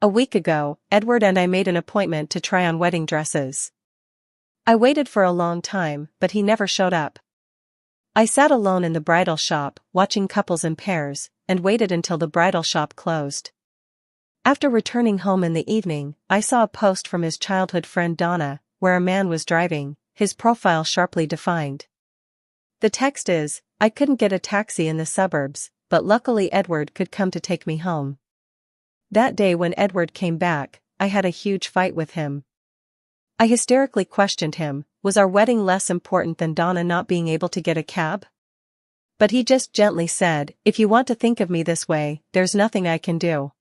A week ago, Edward and I made an appointment to try on wedding dresses. I waited for a long time, but he never showed up. I sat alone in the bridal shop, watching couples in pairs, and waited until the bridal shop closed. After returning home in the evening, I saw a post from his childhood friend Donna, where a man was driving, his profile sharply defined. The text is, "I couldn't get a taxi in the suburbs, but luckily Edward could come to take me home." That day when Edward came back, I had a huge fight with him. I hysterically questioned him, was our wedding less important than Donna not being able to get a cab? But he just gently said, "If you want to think of me this way, there's nothing I can do."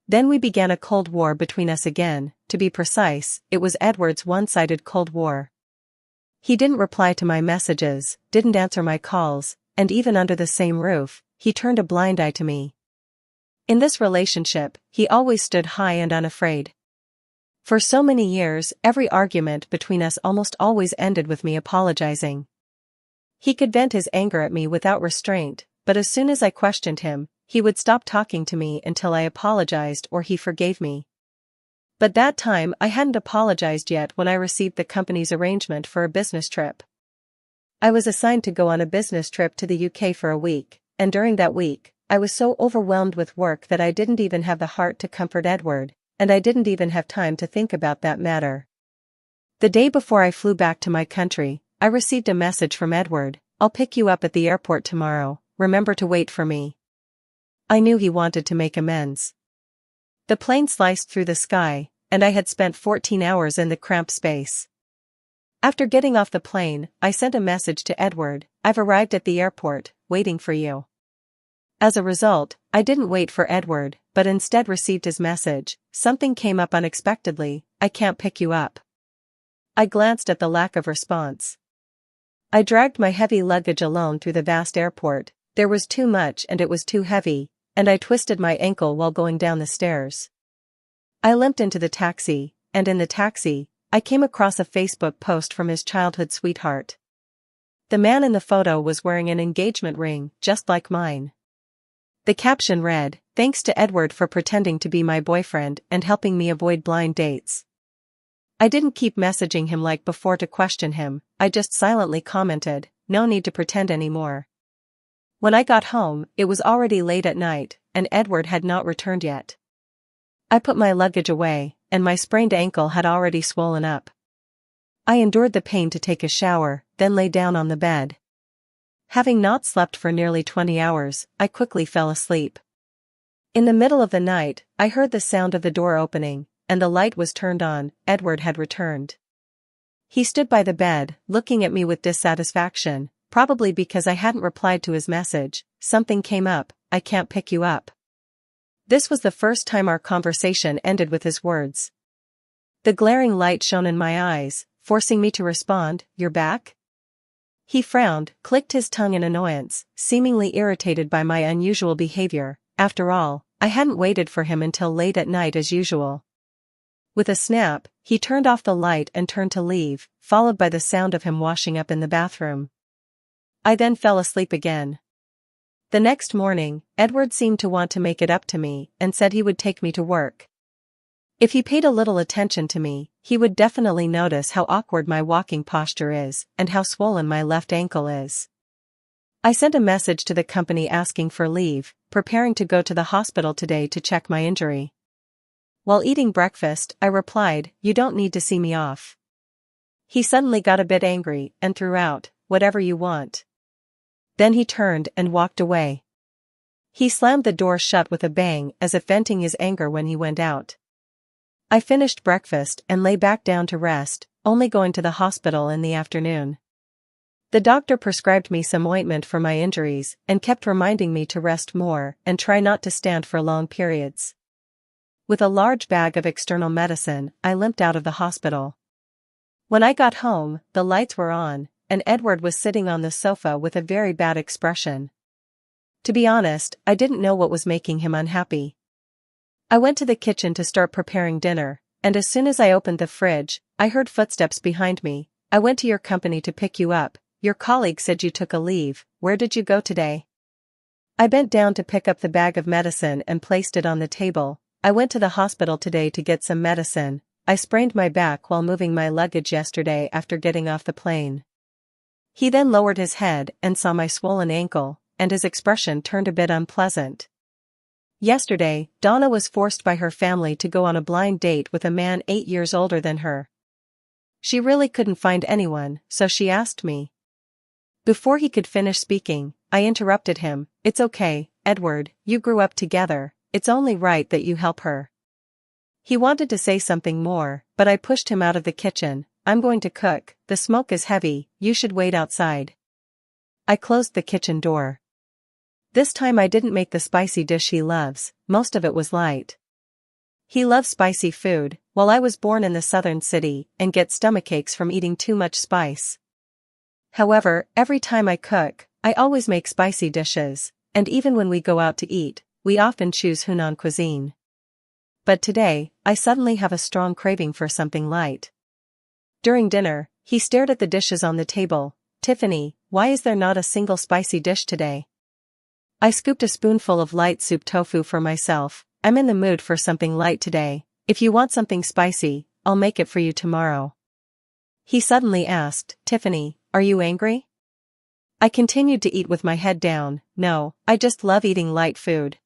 Then we began a cold war between us again. To be precise, it was Edward's one-sided cold war. He didn't reply to my messages, didn't answer my calls, and even under the same roof, he turned a blind eye to me. In this relationship, he always stood high and unafraid. For so many years, every argument between us almost always ended with me apologizing. He could vent his anger at me without restraint, but as soon as I questioned him, he would stop talking to me until I apologized or he forgave me. But that time I hadn't apologized yet when I received the company's arrangement for a business trip. I was assigned to go on a business trip to the UK for a week, and during that week, I was so overwhelmed with work that I didn't even have the heart to comfort Edward, and I didn't even have time to think about that matter. The day before I flew back to my country, I received a message from Edward, "I'll pick you up at the airport tomorrow, remember to wait for me." I knew he wanted to make amends. The plane sliced through the sky, and I had spent 14 hours in the cramped space. After getting off the plane, I sent a message to Edward, "I've arrived at the airport, waiting for you." As a result, I didn't wait for Edward, but instead received his message, "Something came up unexpectedly, I can't pick you up." I glanced at the lack of response. I dragged my heavy luggage alone through the vast airport. There was too much and it was too heavy, and I twisted my ankle while going down the stairs. I limped into the taxi, and in the taxi, I came across a Facebook post from his childhood sweetheart. The man in the photo was wearing an engagement ring, just like mine. The caption read, "Thanks to Edward for pretending to be my boyfriend and helping me avoid blind dates." I didn't keep messaging him like before to question him, I just silently commented, "No need to pretend anymore." When I got home, it was already late at night, and Edward had not returned yet. I put my luggage away, and my sprained ankle had already swollen up. I endured the pain to take a shower, then lay down on the bed. Having not slept for nearly 20 hours, I quickly fell asleep. In the middle of the night, I heard the sound of the door opening, and the light was turned on. Edward had returned. He stood by the bed, looking at me with dissatisfaction, probably because I hadn't replied to his message. "Something came up, I can't pick you up." This was the first time our conversation ended with his words. The glaring light shone in my eyes, forcing me to respond, "You're back?" He frowned, clicked his tongue in annoyance, seemingly irritated by my unusual behavior. After all, I hadn't waited for him until late at night as usual. With a snap, he turned off the light and turned to leave, followed by the sound of him washing up in the bathroom. I then fell asleep again. The next morning, Edward seemed to want to make it up to me and said he would take me to work. If he paid a little attention to me, he would definitely notice how awkward my walking posture is and how swollen my left ankle is. I sent a message to the company asking for leave, preparing to go to the hospital today to check my injury. While eating breakfast, I replied, "You don't need to see me off." He suddenly got a bit angry and threw out, "Whatever you want." Then he turned and walked away. He slammed the door shut with a bang as if venting his anger when he went out. I finished breakfast and lay back down to rest, only going to the hospital in the afternoon. The doctor prescribed me some ointment for my injuries and kept reminding me to rest more and try not to stand for long periods. With a large bag of external medicine, I limped out of the hospital. When I got home, the lights were on, and Edward was sitting on the sofa with a very bad expression. To be honest, I didn't know what was making him unhappy. I went to the kitchen to start preparing dinner, and as soon as I opened the fridge, I heard footsteps behind me. "I went to your company to pick you up. Your colleague said you took a leave. Where did you go today?" I bent down to pick up the bag of medicine and placed it on the table. I went to the hospital today to get some medicine. I sprained my back while moving my luggage yesterday after getting off the plane. He then lowered his head and saw my swollen ankle, and his expression turned a bit unpleasant. Yesterday, Donna was forced by her family to go on a blind date with a man 8 years older than her. She really couldn't find anyone, so she asked me. Before he could finish speaking, I interrupted him. It's okay, Edward, you grew up together, it's only right that you help her. He wanted to say something more, but I pushed him out of the kitchen. I'm going to cook, the smoke is heavy, you should wait outside. I closed the kitchen door. This time I didn't make the spicy dish he loves, most of it was light. He loves spicy food, while I was born in the southern city and get stomachaches from eating too much spice. However, every time I cook, I always make spicy dishes, and even when we go out to eat, we often choose Hunan cuisine. But today, I suddenly have a strong craving for something light. During dinner, he stared at the dishes on the table. Tiffany, why is there not a single spicy dish today? I scooped a spoonful of light soup tofu for myself. I'm in the mood for something light today. If you want something spicy, I'll make it for you tomorrow. He suddenly asked, Tiffany, are you angry? I continued to eat with my head down. No, I just love eating light food.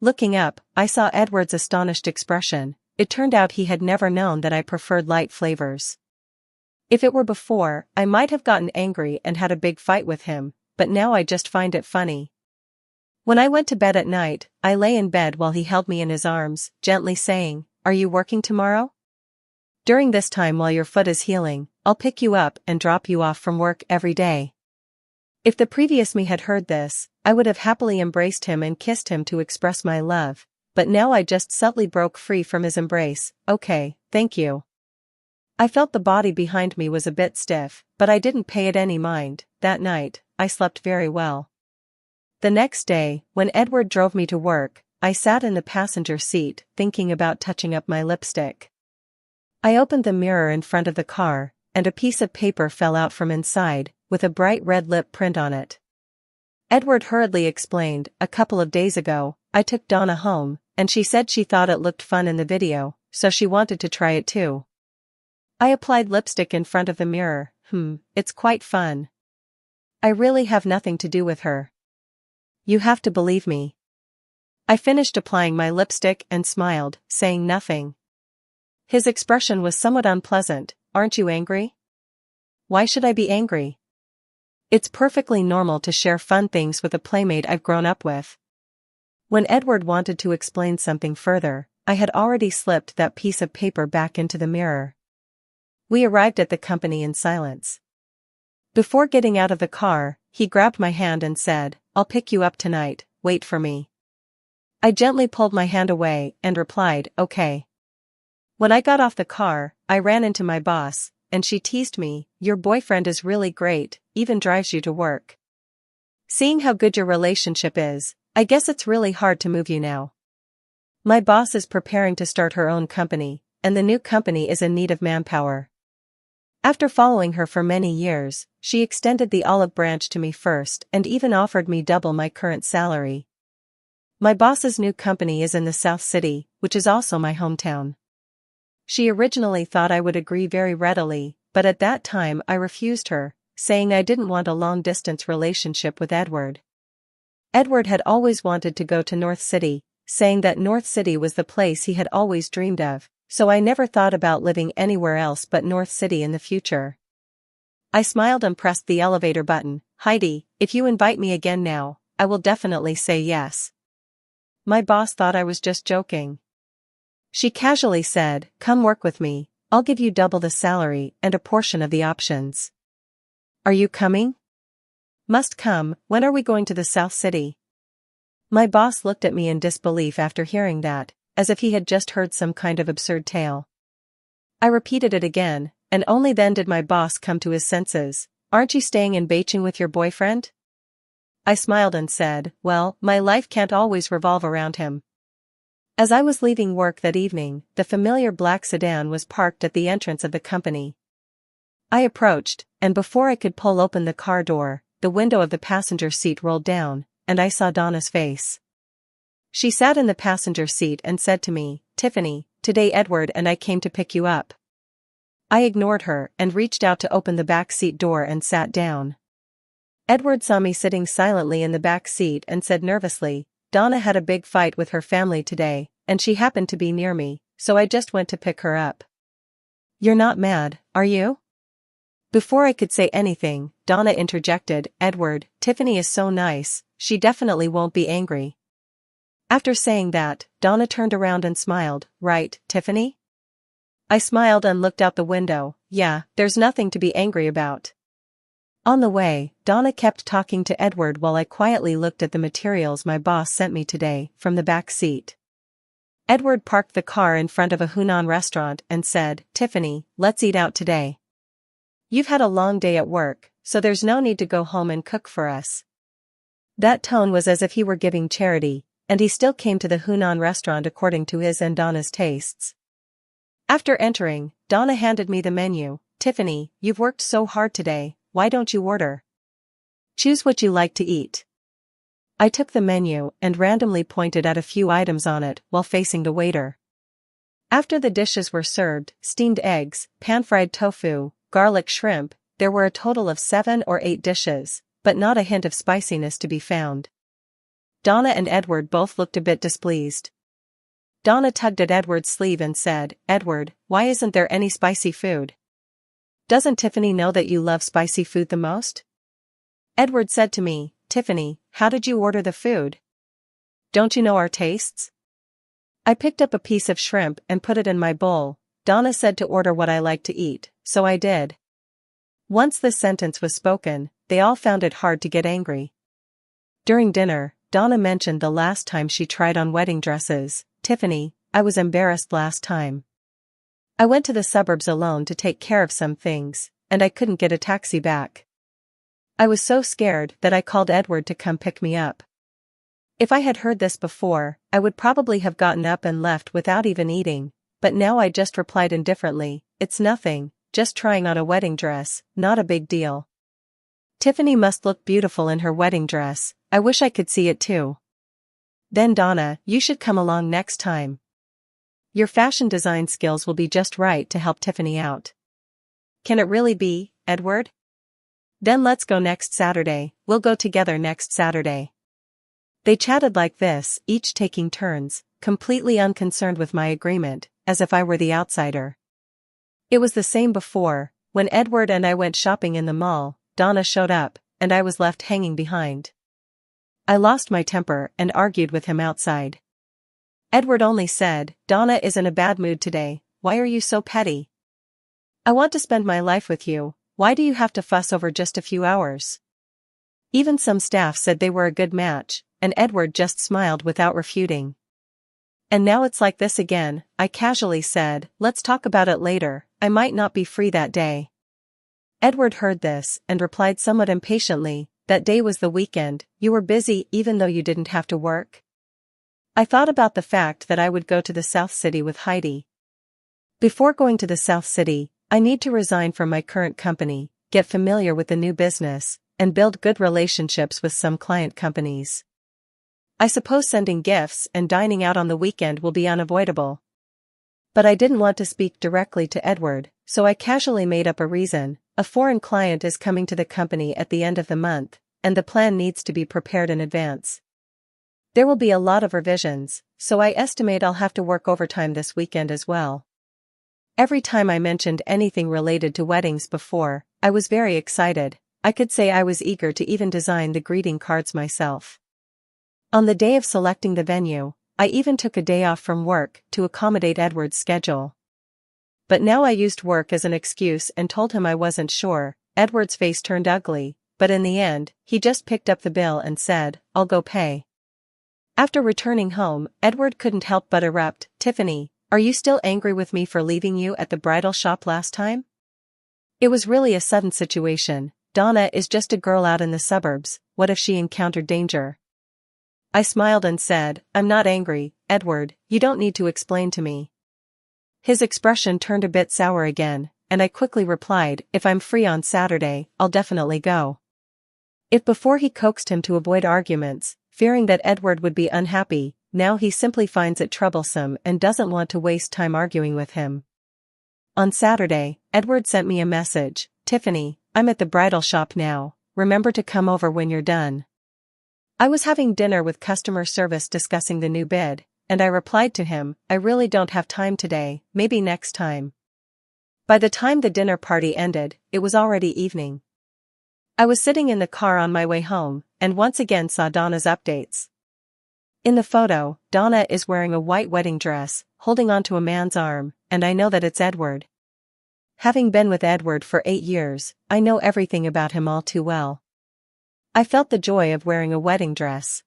Looking up, I saw Edward's astonished expression. It turned out he had never known that I preferred light flavors. If it were before, I might have gotten angry and had a big fight with him, but now I just find it funny. When I went to bed at night, I lay in bed while he held me in his arms, gently saying, Are you working tomorrow? During this time while your foot is healing, I'll pick you up and drop you off from work every day. If the previous me had heard this, I would have happily embraced him and kissed him to express my love, but now I just subtly broke free from his embrace. Okay, thank you. I felt the body behind me was a bit stiff, but I didn't pay it any mind. That night, I slept very well. The next day, when Edward drove me to work, I sat in the passenger seat, thinking about touching up my lipstick. I opened the mirror in front of the car, and a piece of paper fell out from inside, with a bright red lip print on it. Edward hurriedly explained, a couple of days ago, I took Donna home, and she said she thought it looked fun in the video, so she wanted to try it too. I applied lipstick in front of the mirror. It's quite fun. I really have nothing to do with her. You have to believe me. I finished applying my lipstick and smiled, saying nothing. His expression was somewhat unpleasant. Aren't you angry? Why should I be angry? It's perfectly normal to share fun things with a playmate I've grown up with. When Edward wanted to explain something further, I had already slipped that piece of paper back into the mirror. We arrived at the company in silence. Before getting out of the car, he grabbed my hand and said, I'll pick you up tonight, wait for me. I gently pulled my hand away and replied, okay. When I got off the car, I ran into my boss, and she teased me, your boyfriend is really great, even drives you to work. Seeing how good your relationship is, I guess it's really hard to move you now. My boss is preparing to start her own company, and the new company is in need of manpower. After following her for many years, she extended the olive branch to me first and even offered me double my current salary. My boss's new company is in the South City, which is also my hometown. She originally thought I would agree very readily, but at that time I refused her, saying I didn't want a long-distance relationship with Edward. Edward had always wanted to go to North City, saying that North City was the place he had always dreamed of, so I never thought about living anywhere else but North City in the future. I smiled and pressed the elevator button. Heidi, if you invite me again now, I will definitely say yes. My boss thought I was just joking. She casually said, come work with me, I'll give you double the salary and a portion of the options. Are you coming? Must come. When are we going to the South City? My boss looked at me in disbelief after hearing that, as if he had just heard some kind of absurd tale. I repeated it again, and only then did my boss come to his senses. Aren't you staying in Beijing with your boyfriend? I smiled and said, well, my life can't always revolve around him. As I was leaving work that evening, the familiar black sedan was parked at the entrance of the company. I approached, and before I could pull open the car door, the window of the passenger seat rolled down, and I saw Donna's face. She sat in the passenger seat and said to me, "Tiffany, today Edward and I came to pick you up." I ignored her and reached out to open the back seat door and sat down. Edward saw me sitting silently in the back seat and said nervously, "Donna had a big fight with her family today, and she happened to be near me, so I just went to pick her up." "You're not mad, are you?" Before I could say anything, Donna interjected, "Edward, Tiffany is so nice, she definitely won't be angry." After saying that, Donna turned around and smiled. "Right, Tiffany?" I smiled and looked out the window. "Yeah, there's nothing to be angry about." On the way, Donna kept talking to Edward while I quietly looked at the materials my boss sent me today, from the back seat. Edward parked the car in front of a Hunan restaurant and said, "Tiffany, let's eat out today. You've had a long day at work, so there's no need to go home and cook for us." That tone was as if he were giving charity, and he still came to the Hunan restaurant according to his and Donna's tastes. After entering, Donna handed me the menu. "Tiffany, you've worked so hard today, why don't you order? Choose what you like to eat." I took the menu and randomly pointed at a few items on it while facing the waiter. After the dishes were served, steamed eggs, pan-fried tofu, garlic shrimp, there were a total of 7 or 8 dishes, but not a hint of spiciness to be found. Donna and Edward both looked a bit displeased. Donna tugged at Edward's sleeve and said, "Edward, why isn't there any spicy food? Doesn't Tiffany know that you love spicy food the most?" Edward said to me, "Tiffany, how did you order the food? Don't you know our tastes?" I picked up a piece of shrimp and put it in my bowl. Donna said to order what I like to eat, so I did. Once this sentence was spoken, they all found it hard to get angry. During dinner, Donna mentioned the last time she tried on wedding dresses. "Tiffany, I was embarrassed last time. I went to the suburbs alone to take care of some things, and I couldn't get a taxi back. I was so scared that I called Edward to come pick me up." If I had heard this before, I would probably have gotten up and left without even eating, but now I just replied indifferently, "It's nothing, just trying on a wedding dress, not a big deal." Tiffany must look beautiful in her wedding dress, I wish I could see it too. Then Donna, you should come along next time. Your fashion design skills will be just right to help Tiffany out. Can it really be, Edward? Then let's go next Saturday, we'll go together next Saturday. They chatted like this, each taking turns, completely unconcerned with my agreement, as if I were the outsider. It was the same before. When Edward and I went shopping in the mall, Donna showed up, and I was left hanging behind. I lost my temper and argued with him outside. Edward only said, "Donna is in a bad mood today, why are you so petty? I want to spend my life with you, why do you have to fuss over just a few hours?" Even some staff said they were a good match, and Edward just smiled without refuting. "And now it's like this again," I casually said, "let's talk about it later, I might not be free that day." Edward heard this and replied somewhat impatiently, "That day was the weekend, you were busy even though you didn't have to work." I thought about the fact that I would go to the South City with Heidi. Before going to the South City, I need to resign from my current company, get familiar with the new business, and build good relationships with some client companies. I suppose sending gifts and dining out on the weekend will be unavoidable. But I didn't want to speak directly to Edward, so I casually made up a reason. A foreign client is coming to the company at the end of the month, and the plan needs to be prepared in advance. There will be a lot of revisions, so I estimate I'll have to work overtime this weekend as well. Every time I mentioned anything related to weddings before, I was very excited. I could say I was eager to even design the greeting cards myself. On the day of selecting the venue, I even took a day off from work to accommodate Edward's schedule. But now I used work as an excuse and told him I wasn't sure. Edward's face turned ugly, but in the end, he just picked up the bill and said, "I'll go pay." After returning home, Edward couldn't help but erupt, "Tiffany, are you still angry with me for leaving you at the bridal shop last time? It was really a sudden situation. Donna is just a girl out in the suburbs, what if she encountered danger?" I smiled and said, "I'm not angry, Edward, you don't need to explain to me." His expression turned a bit sour again, and I quickly replied, "If I'm free on Saturday, I'll definitely go." If before he coaxed him to avoid arguments, fearing that Edward would be unhappy, now he simply finds it troublesome and doesn't want to waste time arguing with him. On Saturday, Edward sent me a message, "Tiffany, I'm at the bridal shop now, remember to come over when you're done." I was having dinner with customer service discussing the new bid, and I replied to him, "I really don't have time today, maybe next time." By the time the dinner party ended, it was already evening. I was sitting in the car on my way home, and once again saw Donna's updates. In the photo, Donna is wearing a white wedding dress, holding onto a man's arm, and I know that it's Edward. Having been with Edward for 8 years, I know everything about him all too well. I felt the joy of wearing a wedding dress.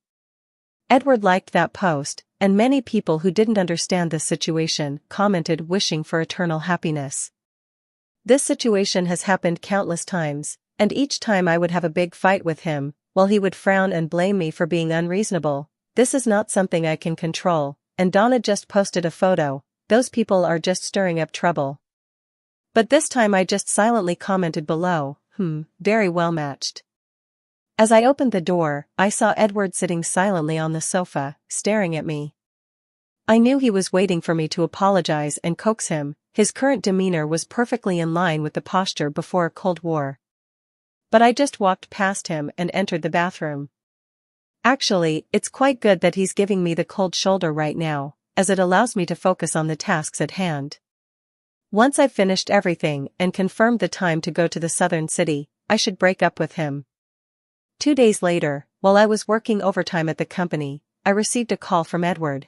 Edward liked that post, and many people who didn't understand this situation commented wishing for eternal happiness. This situation has happened countless times, and each time I would have a big fight with him, while he would frown and blame me for being unreasonable. This is not something I can control, and Donna just posted a photo, those people are just stirring up trouble. But this time I just silently commented below, very well matched. As I opened the door, I saw Edward sitting silently on the sofa, staring at me. I knew he was waiting for me to apologize and coax him. His current demeanor was perfectly in line with the posture before a Cold War. But I just walked past him and entered the bathroom. Actually, it's quite good that he's giving me the cold shoulder right now, as it allows me to focus on the tasks at hand. Once I've finished everything and confirmed the time to go to the southern city, I should break up with him. 2 days later, while I was working overtime at the company, I received a call from Edward.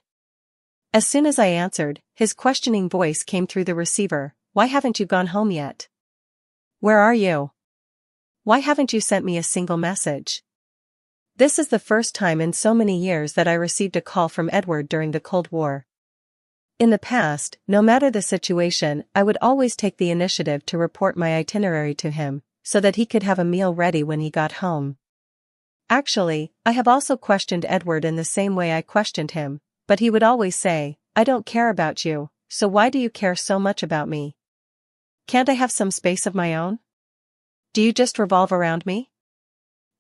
As soon as I answered, his questioning voice came through the receiver, "Why haven't you gone home yet? Where are you? Why haven't you sent me a single message?" This is the first time in so many years that I received a call from Edward during the Cold War. In the past, no matter the situation, I would always take the initiative to report my itinerary to him, so that he could have a meal ready when he got home. Actually, I have also questioned Edward in the same way I questioned him, but he would always say, "I don't care about you, so why do you care so much about me? Can't I have some space of my own? Do you just revolve around me?"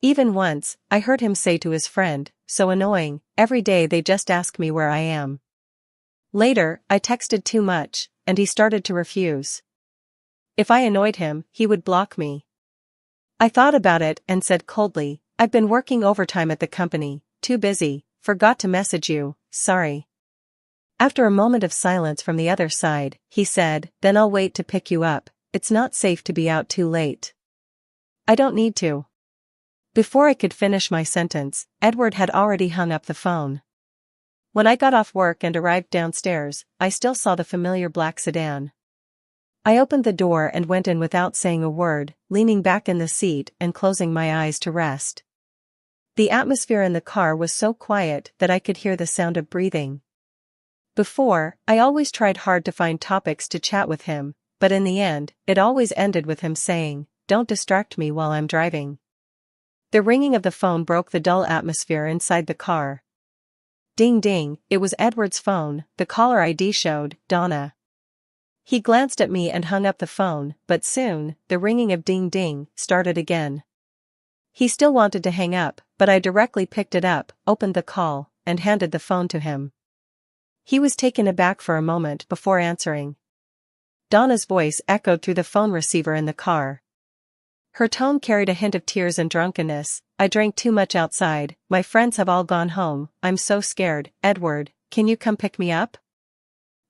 Even once, I heard him say to his friend, "So annoying, every day they just ask me where I am." Later, I texted too much, and he started to refuse. If I annoyed him, he would block me. I thought about it and said coldly, "I've been working overtime at the company, too busy, forgot to message you, sorry." After a moment of silence from the other side, he said, "Then I'll wait to pick you up, it's not safe to be out too late." "I don't need to." Before I could finish my sentence, Edward had already hung up the phone. When I got off work and arrived downstairs, I still saw the familiar black sedan. I opened the door and went in without saying a word, leaning back in the seat and closing my eyes to rest. The atmosphere in the car was so quiet that I could hear the sound of breathing. Before, I always tried hard to find topics to chat with him, but in the end, it always ended with him saying, "Don't distract me while I'm driving." The ringing of the phone broke the dull atmosphere inside the car. Ding ding, it was Edward's phone, the caller ID showed, Donna. He glanced at me and hung up the phone, but soon, the ringing of ding ding started again. He still wanted to hang up, but I directly picked it up, opened the call, and handed the phone to him. He was taken aback for a moment before answering. Donna's voice echoed through the phone receiver in the car. Her tone carried a hint of tears and drunkenness. "I drank too much outside, my friends have all gone home, I'm so scared. Edward, can you come pick me up?"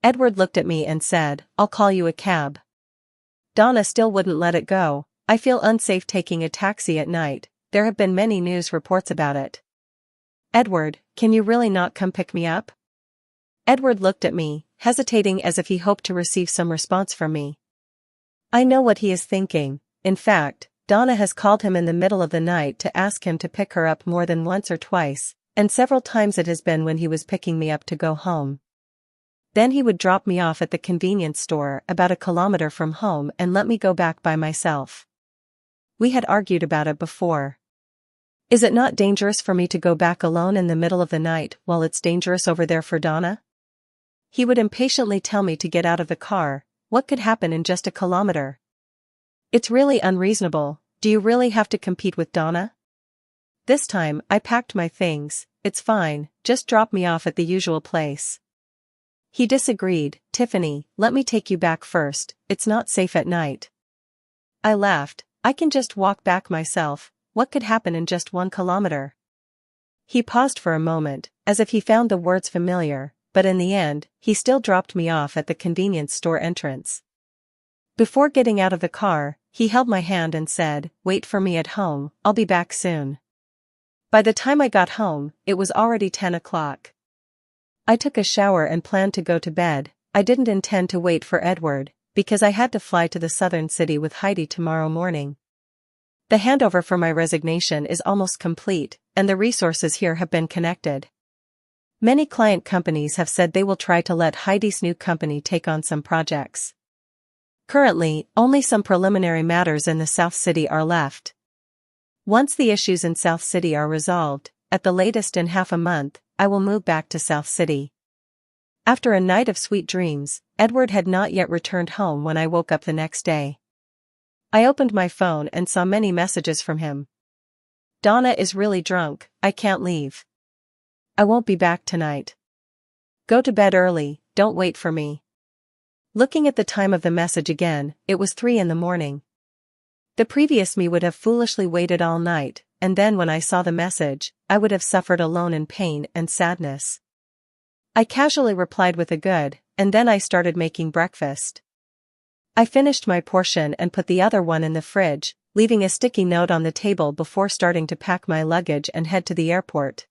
Edward looked at me and said, "I'll call you a cab." Donna still wouldn't let it go. "I feel unsafe taking a taxi at night, there have been many news reports about it." "Edward, can you really not come pick me up?" Edward looked at me, hesitating as if he hoped to receive some response from me. I know what he is thinking. In fact, Donna has called him in the middle of the night to ask him to pick her up more than once or twice, and several times it has been when he was picking me up to go home. Then he would drop me off at the convenience store about 1 kilometer from home and let me go back by myself. We had argued about it before. Is it not dangerous for me to go back alone in the middle of the night while it's dangerous over there for Donna? He would impatiently tell me to get out of the car. What could happen in just 1 kilometer? It's really unreasonable. Do you really have to compete with Donna? This time, I packed my things, it's fine, just drop me off at the usual place. He disagreed. Tiffany, let me take you back first, it's not safe at night. I laughed. I can just walk back myself, what could happen in just 1 kilometer? He paused for a moment, as if he found the words familiar, but in the end, he still dropped me off at the convenience store entrance. Before getting out of the car, he held my hand and said, "Wait for me at home, I'll be back soon." By the time I got home, it was already 10 o'clock. I took a shower and planned to go to bed. I didn't intend to wait for Edward, because I had to fly to the southern city with Heidi tomorrow morning. The handover for my resignation is almost complete, and the resources here have been connected. Many client companies have said they will try to let Heidi's new company take on some projects. Currently, only some preliminary matters in the South City are left. Once the issues in South City are resolved, at the latest in half a month, I will move back to South City. After a night of sweet dreams, Edward had not yet returned home when I woke up the next day. I opened my phone and saw many messages from him. "Donna is really drunk, I can't leave. I won't be back tonight. Go to bed early, don't wait for me." Looking at the time of the message again, it was 3 in the morning. The previous me would have foolishly waited all night, and then when I saw the message, I would have suffered alone in pain and sadness. I casually replied with a good, and then I started making breakfast. I finished my portion and put the other one in the fridge, leaving a sticky note on the table before starting to pack my luggage and head to the airport.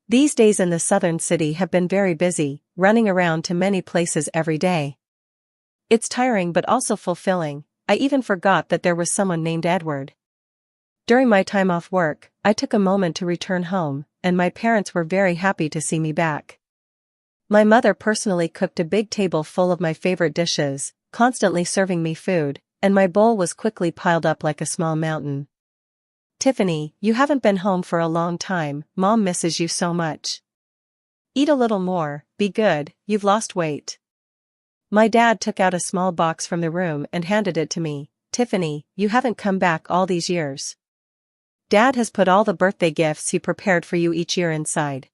These days in the southern city have been very busy, running around to many places every day. It's tiring but also fulfilling. I even forgot that there was someone named Edward. During my time off work, I took a moment to return home, and my parents were very happy to see me back. My mother personally cooked a big table full of my favorite dishes, constantly serving me food, and my bowl was quickly piled up like a small mountain. "Tiffany, you haven't been home for a long time, Mom misses you so much. Eat a little more, be good, you've lost weight." My dad took out a small box from the room and handed it to me. "Tiffany, you haven't come back all these years. Dad has put all the birthday gifts he prepared for you each year inside."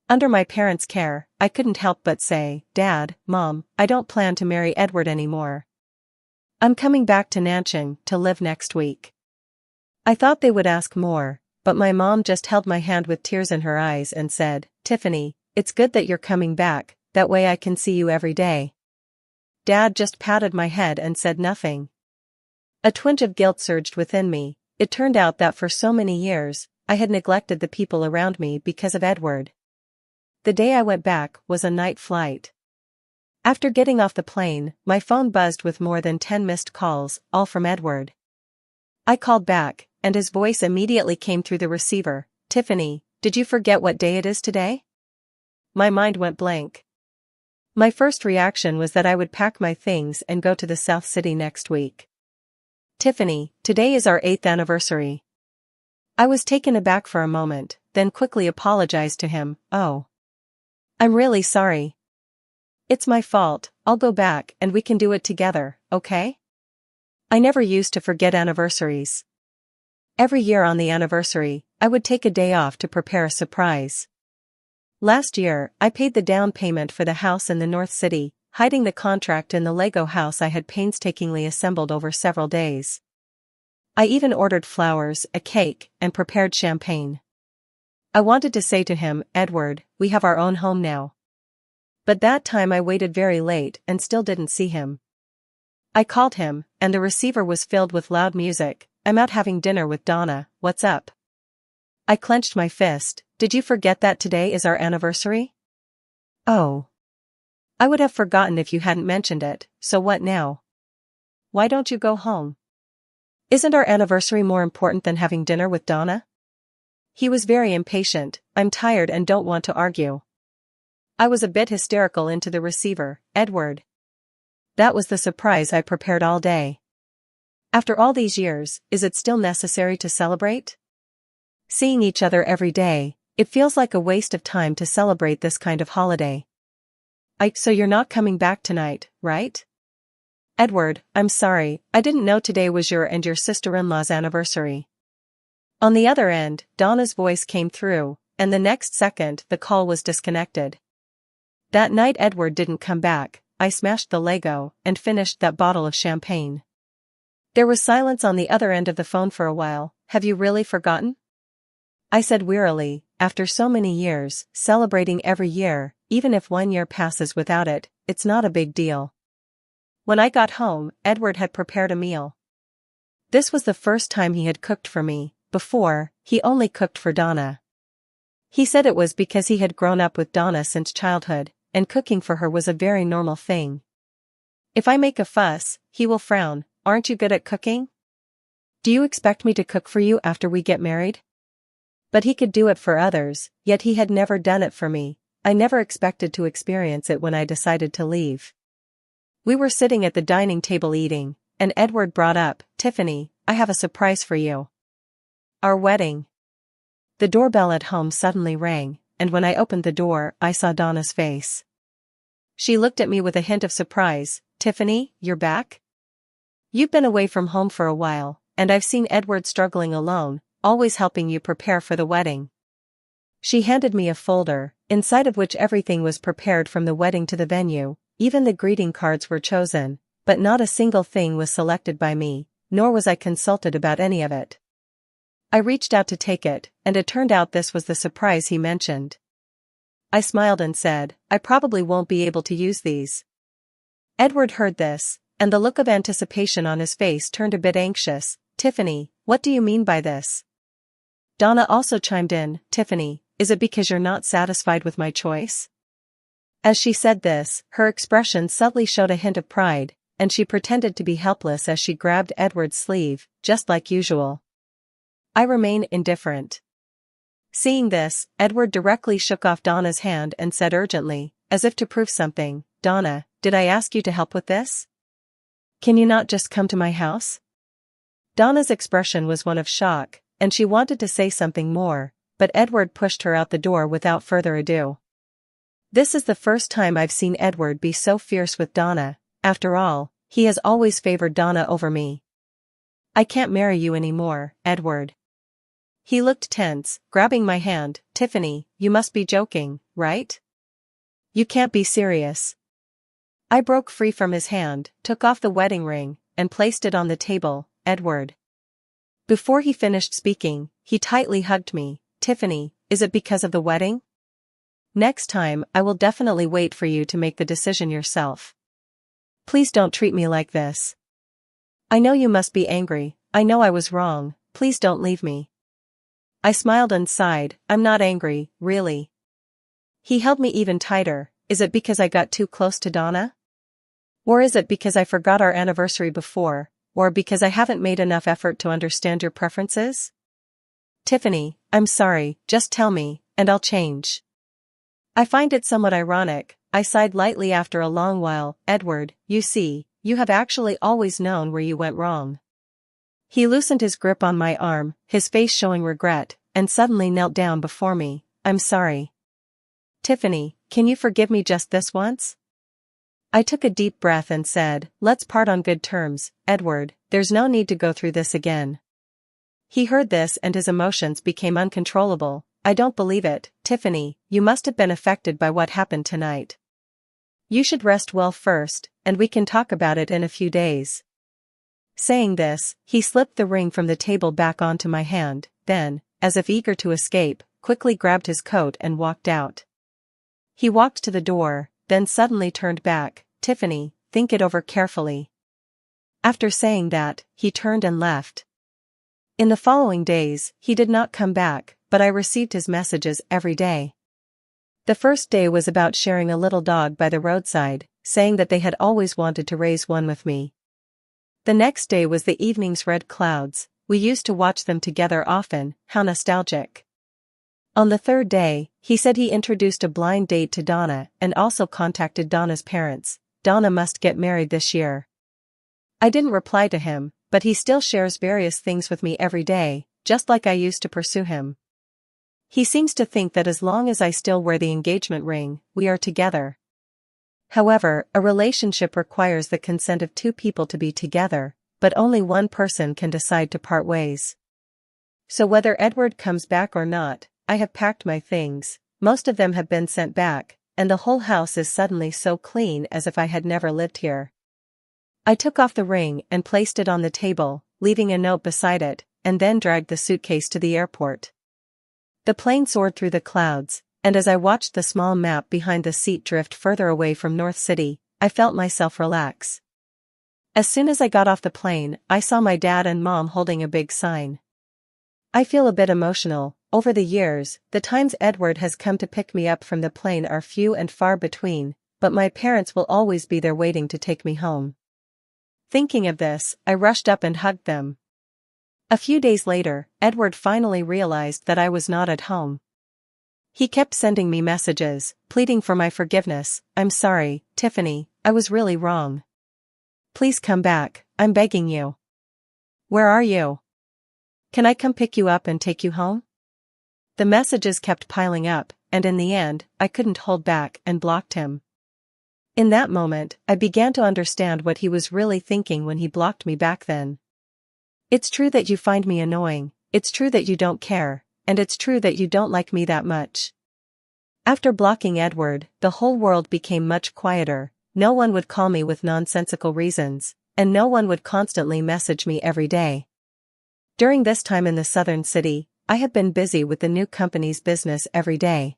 Under my parents' care, I couldn't help but say, "Dad, Mom, I don't plan to marry Edward anymore. I'm coming back to Nanching to live next week." I thought they would ask more, but my mom just held my hand with tears in her eyes and said, "Tiffany, it's good that you're coming back, that way I can see you every day." Dad just patted my head and said nothing. A twinge of guilt surged within me. It turned out that for so many years, I had neglected the people around me because of Edward. The day I went back was a night flight. After getting off the plane, my phone buzzed with more than 10 missed calls, all from Edward. I called back, and his voice immediately came through the receiver. "Tiffany, did you forget what day it is today?" My mind went blank. My first reaction was that I would pack my things and go to the South City next week. "Tiffany, today is our 8th anniversary." I was taken aback for a moment, then quickly apologized to him. "Oh. I'm really sorry. It's my fault, I'll go back and we can do it together, okay?" I never used to forget anniversaries. Every year on the anniversary, I would take a day off to prepare a surprise. Last year, I paid the down payment for the house in the North City, hiding the contract in the Lego house I had painstakingly assembled over several days. I even ordered flowers, a cake, and prepared champagne. I wanted to say to him, "Edward, we have our own home now." But that time I waited very late and still didn't see him. I called him, and the receiver was filled with loud music. "I'm out having dinner with Donna, what's up?" I clenched my fist. "Did you forget that today is our anniversary?" "Oh. I would have forgotten if you hadn't mentioned it, so what now? Why don't you go home? Isn't our anniversary more important than having dinner with Donna?" He was very impatient. "I'm tired and don't want to argue." I was a bit hysterical into the receiver. "Edward. That was the surprise I prepared all day. After all these years, is it still necessary to celebrate? Seeing each other every day, it feels like a waste of time to celebrate this kind of holiday. So you're not coming back tonight, right?" "Edward, I'm sorry, I didn't know today was your and your sister-in-law's anniversary." On the other end, Donna's voice came through, and the next second the call was disconnected. That night Edward didn't come back. I smashed the Lego and finished that bottle of champagne. There was silence on the other end of the phone for a while. Have you really forgotten? I said wearily, after so many years, celebrating every year, even if 1 year passes without it, it's not a big deal. When I got home, Edward had prepared a meal. This was the first time he had cooked for me. Before, he only cooked for Donna. He said it was because he had grown up with Donna since childhood, and cooking for her was a very normal thing. If I make a fuss, he will frown. Aren't you good at cooking? Do you expect me to cook for you after we get married? But he could do it for others, yet he had never done it for me. I never expected to experience it when I decided to leave. We were sitting at the dining table eating, and Edward brought up, "Tiffany, I have a surprise for you. Our wedding." The doorbell at home suddenly rang, and when I opened the door, I saw Donna's face. She looked at me with a hint of surprise. "Tiffany, you're back? You've been away from home for a while, and I've seen Edward struggling alone, always helping you prepare for the wedding." She handed me a folder, inside of which everything was prepared from the wedding to the venue. Even the greeting cards were chosen, but not a single thing was selected by me, nor was I consulted about any of it. I reached out to take it, and it turned out this was the surprise he mentioned. I smiled and said, "I probably won't be able to use these." Edward heard this, and the look of anticipation on his face turned a bit anxious. "Tiffany, what do you mean by this?" Donna also chimed in, "Tiffany, is it because you're not satisfied with my choice?" As she said this, her expression subtly showed a hint of pride, and she pretended to be helpless as she grabbed Edward's sleeve, just like usual. I remain indifferent. Seeing this, Edward directly shook off Donna's hand and said urgently, as if to prove something, "Donna, did I ask you to help with this? Can you not just come to my house?" Donna's expression was one of shock, and she wanted to say something more, but Edward pushed her out the door without further ado. This is the first time I've seen Edward be so fierce with Donna. After all, he has always favored Donna over me. "I can't marry you anymore, Edward." He looked tense, grabbing my hand. "Tiffany, you must be joking, right? You can't be serious." I broke free from his hand, took off the wedding ring, and placed it on the table. "Edward." Before he finished speaking, he tightly hugged me. "Tiffany, is it because of the wedding? Next time, I will definitely wait for you to make the decision yourself. Please don't treat me like this. I know you must be angry. I know I was wrong. Please don't leave me." I smiled and sighed. "I'm not angry, really." He held me even tighter. "Is it because I got too close to Donna? Or is it because I forgot our anniversary before, or because I haven't made enough effort to understand your preferences? Tiffany, I'm sorry, just tell me, and I'll change." I find it somewhat ironic, I sighed lightly after a long while. "Edward, you see, you have actually always known where you went wrong." He loosened his grip on my arm, his face showing regret, and suddenly knelt down before me. "I'm sorry. Tiffany, can you forgive me just this once?" I took a deep breath and said, "Let's part on good terms, Edward, there's no need to go through this again." He heard this and his emotions became uncontrollable. "I don't believe it, Tiffany, you must have been affected by what happened tonight. You should rest well first, and we can talk about it in a few days." Saying this, he slipped the ring from the table back onto my hand, then, as if eager to escape, quickly grabbed his coat and walked out. He walked to the door, then suddenly turned back. "Tiffany, think it over carefully." After saying that, he turned and left. In the following days, he did not come back, but I received his messages every day. The first day was about sharing a little dog by the roadside, saying that they had always wanted to raise one with me. The next day was the evening's red clouds. We used to watch them together often. How nostalgic. On the third day, he said he introduced a blind date to Donna and also contacted Donna's parents. Donna must get married this year. I didn't reply to him, but he still shares various things with me every day, just like I used to pursue him. He seems to think that as long as I still wear the engagement ring, we are together. However, a relationship requires the consent of two people to be together, but only one person can decide to part ways. So whether Edward comes back or not, I have packed my things, most of them have been sent back, and the whole house is suddenly so clean as if I had never lived here. I took off the ring and placed it on the table, leaving a note beside it, and then dragged the suitcase to the airport. The plane soared through the clouds, and as I watched the small map behind the seat drift further away from North City, I felt myself relax. As soon as I got off the plane, I saw my dad and mom holding a big sign. I feel a bit emotional. Over the years, the times Edward has come to pick me up from the plane are few and far between, but my parents will always be there waiting to take me home. Thinking of this, I rushed up and hugged them. A few days later, Edward finally realized that I was not at home. He kept sending me messages, pleading for my forgiveness. "I'm sorry, Tiffany, I was really wrong. Please come back, I'm begging you. Where are you? Can I come pick you up and take you home?" The messages kept piling up, and in the end, I couldn't hold back and blocked him. In that moment, I began to understand what he was really thinking when he blocked me back then. It's true that you find me annoying, it's true that you don't care, and it's true that you don't like me that much. After blocking Edward, the whole world became much quieter. No one would call me with nonsensical reasons, and no one would constantly message me every day. During this time in the southern city, I have been busy with the new company's business every day.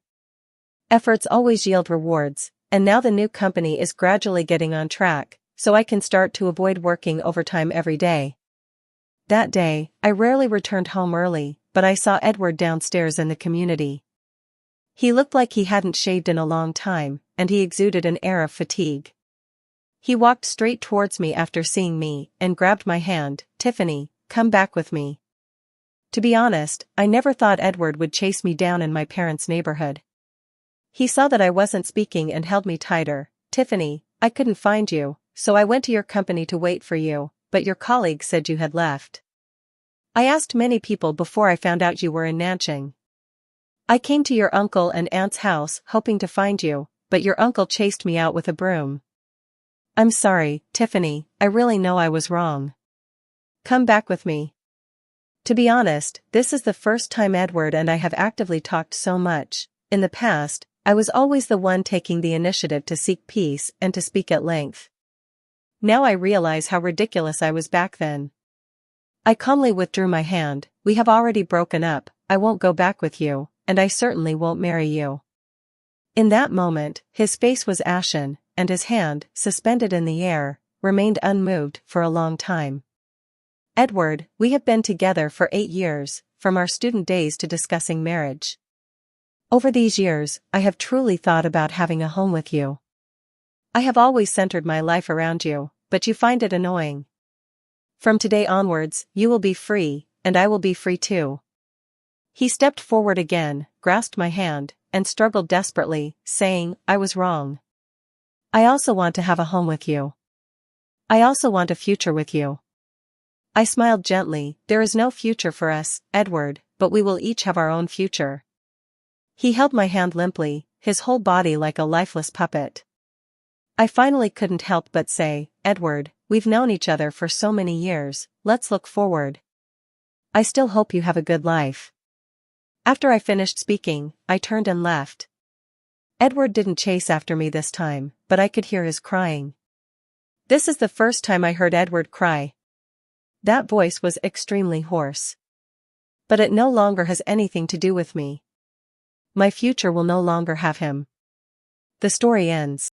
Efforts always yield rewards, and now the new company is gradually getting on track, so I can start to avoid working overtime every day. That day, I rarely returned home early, but I saw Edward downstairs in the community. He looked like he hadn't shaved in a long time, and he exuded an air of fatigue. He walked straight towards me after seeing me, and grabbed my hand. "Tiffany, come back with me." To be honest, I never thought Edward would chase me down in my parents' neighborhood. He saw that I wasn't speaking and held me tighter. "Tiffany, I couldn't find you, so I went to your company to wait for you, but your colleague said you had left. I asked many people before I found out you were in Nanching. I came to your uncle and aunt's house hoping to find you, but your uncle chased me out with a broom. I'm sorry, Tiffany, I really know I was wrong. Come back with me." To be honest, this is the first time Edward and I have actively talked so much. In the past, I was always the one taking the initiative to seek peace and to speak at length. Now I realize how ridiculous I was back then. I calmly withdrew my hand. "We have already broken up, I won't go back with you, and I certainly won't marry you." In that moment, his face was ashen, and his hand, suspended in the air, remained unmoved for a long time. "Edward, we have been together for 8 years, from our student days to discussing marriage. Over these years, I have truly thought about having a home with you. I have always centered my life around you, but you find it annoying. From today onwards, you will be free, and I will be free too." He stepped forward again, grasped my hand, and struggled desperately, saying, "I was wrong. I also want to have a home with you. I also want a future with you." I smiled gently. "There is no future for us, Edward, but we will each have our own future." He held my hand limply, his whole body like a lifeless puppet. I finally couldn't help but say, "Edward, we've known each other for so many years, let's look forward. I still hope you have a good life." After I finished speaking, I turned and left. Edward didn't chase after me this time, but I could hear his crying. This is the first time I heard Edward cry. That voice was extremely hoarse. But it no longer has anything to do with me. My future will no longer have him. The story ends.